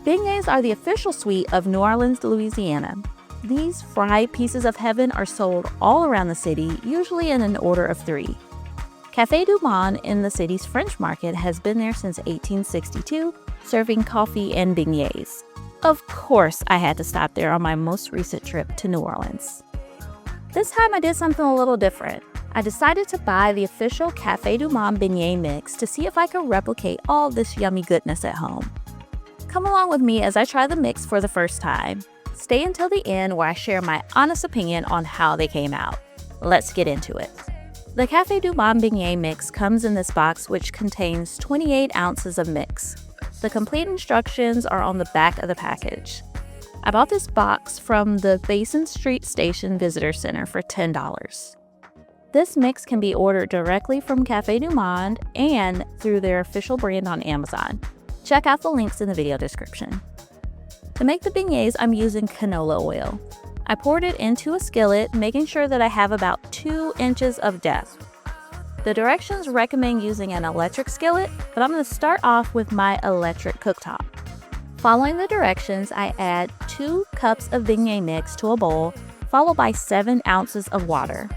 Beignets are the official sweet of New Orleans, Louisiana. These fried pieces of heaven are sold all around the city, usually in an order of 3. Cafe Du Monde in the city's French market has been there since 1862, serving coffee and beignets. Of course, I had to stop there on my most recent trip to New Orleans. This time I did something a little different. I decided to buy the official Cafe Du Monde Beignet mix to see if I could replicate all this yummy goodness at home. Come along with me as I try the mix for the first time. Stay until the end where I share my honest opinion on how they came out. Let's get into it. The Cafe Du Monde Beignet mix comes in this box which contains 28 ounces of mix. The complete instructions are on the back of the package. I bought this box from the Basin Street Station Visitor Center for $10. This mix can be ordered directly from Cafe Du Monde and through their official brand on Amazon. Check out the links in the video description. To make the beignets, I'm using canola oil. I poured it into a skillet, making sure that I have about 2 inches of depth. The directions recommend using an electric skillet, but I'm going to start off with my electric cooktop. Following the directions, I add 2 cups of beignet mix to a bowl, followed by 7 ounces of water.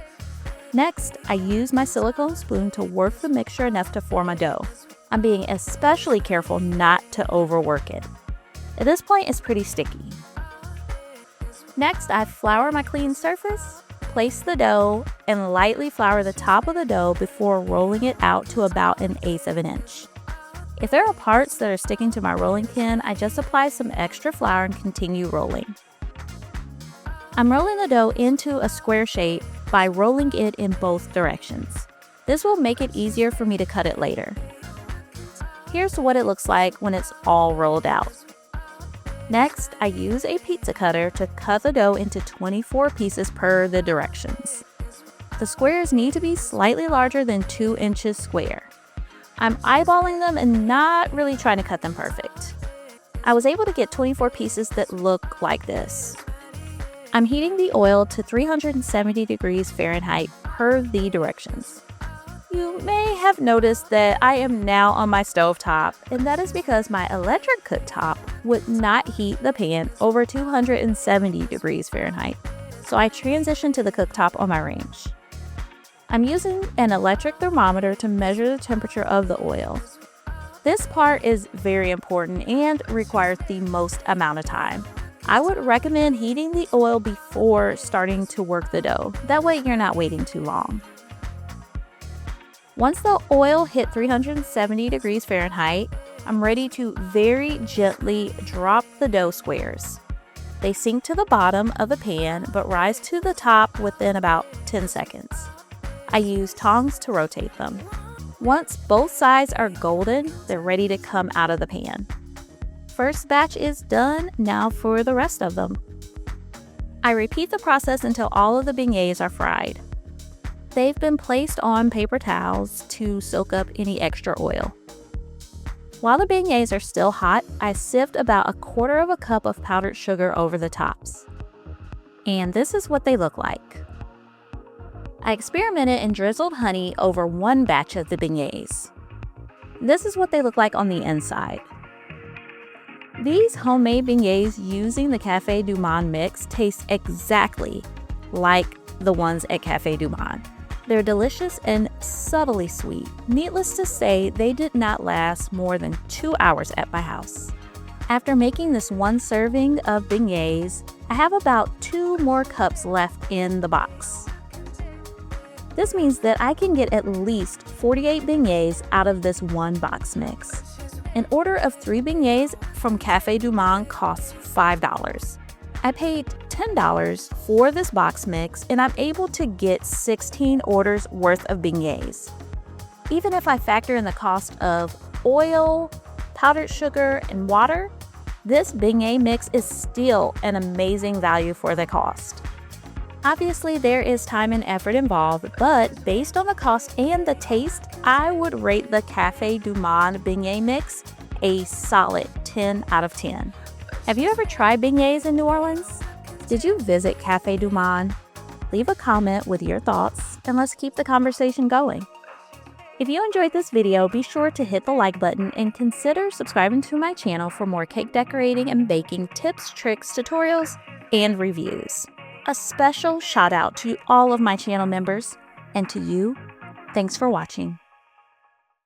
Next, I use my silicone spoon to work the mixture enough to form a dough. I'm being especially careful not to overwork it. At this point, it's pretty sticky. Next, I flour my clean surface, place the dough, and lightly flour the top of the dough before rolling it out to about 1/8 of an inch. If there are parts that are sticking to my rolling pin, I just apply some extra flour and continue rolling. I'm rolling the dough into a square shape by rolling it in both directions. This will make it easier for me to cut it later. Here's what it looks like when it's all rolled out. Next, I use a pizza cutter to cut the dough into 24 pieces per the directions. The squares need to be slightly larger than 2 inches square. I'm eyeballing them and not really trying to cut them perfect. I was able to get 24 pieces that look like this. I'm heating the oil to 370 degrees Fahrenheit per the directions. You may have noticed that I am now on my stovetop, and that is because my electric cooktop would not heat the pan over 270 degrees Fahrenheit, so I transitioned to the cooktop on my range. I'm using an electric thermometer to measure the temperature of the oil. This part is very important and requires the most amount of time. I would recommend heating the oil before starting to work the dough. That way you're not waiting too long. Once the oil hit 370 degrees Fahrenheit, I'm ready to very gently drop the dough squares. They sink to the bottom of the pan but rise to the top within about 10 seconds. I use tongs to rotate them. Once both sides are golden, they're ready to come out of the pan. First batch is done, now for the rest of them. I repeat the process until all of the beignets are fried. They've been placed on paper towels to soak up any extra oil. While the beignets are still hot, I sift about 1/4 cup of powdered sugar over the tops. And this is what they look like. I experimented and drizzled honey over 1 batch of the beignets. This is what they look like on the inside. These homemade beignets using the Cafe Du Monde mix taste exactly like the ones at Cafe Du Monde. They're delicious and subtly sweet. Needless to say, they did not last more than 2 hours at my house. After making this 1 serving of beignets, I have about 2 more cups left in the box. This means that I can get at least 48 beignets out of this 1 box mix. An order of 3 beignets from Cafe Du Monde costs $5. I paid $10 for this box mix, and I'm able to get 16 orders worth of beignets. Even if I factor in the cost of oil, powdered sugar, and water, this beignet mix is still an amazing value for the cost. Obviously, there is time and effort involved, but based on the cost and the taste, I would rate the Cafe Du Monde Beignet mix a solid 10 out of 10. Have you ever tried beignets in New Orleans? Did you visit Cafe Du Monde? Leave a comment with your thoughts, and let's keep the conversation going. If you enjoyed this video, be sure to hit the like button and consider subscribing to my channel for more cake decorating and baking tips, tricks, tutorials, and reviews. A special shout out to all of my channel members, and to you, thanks for watching.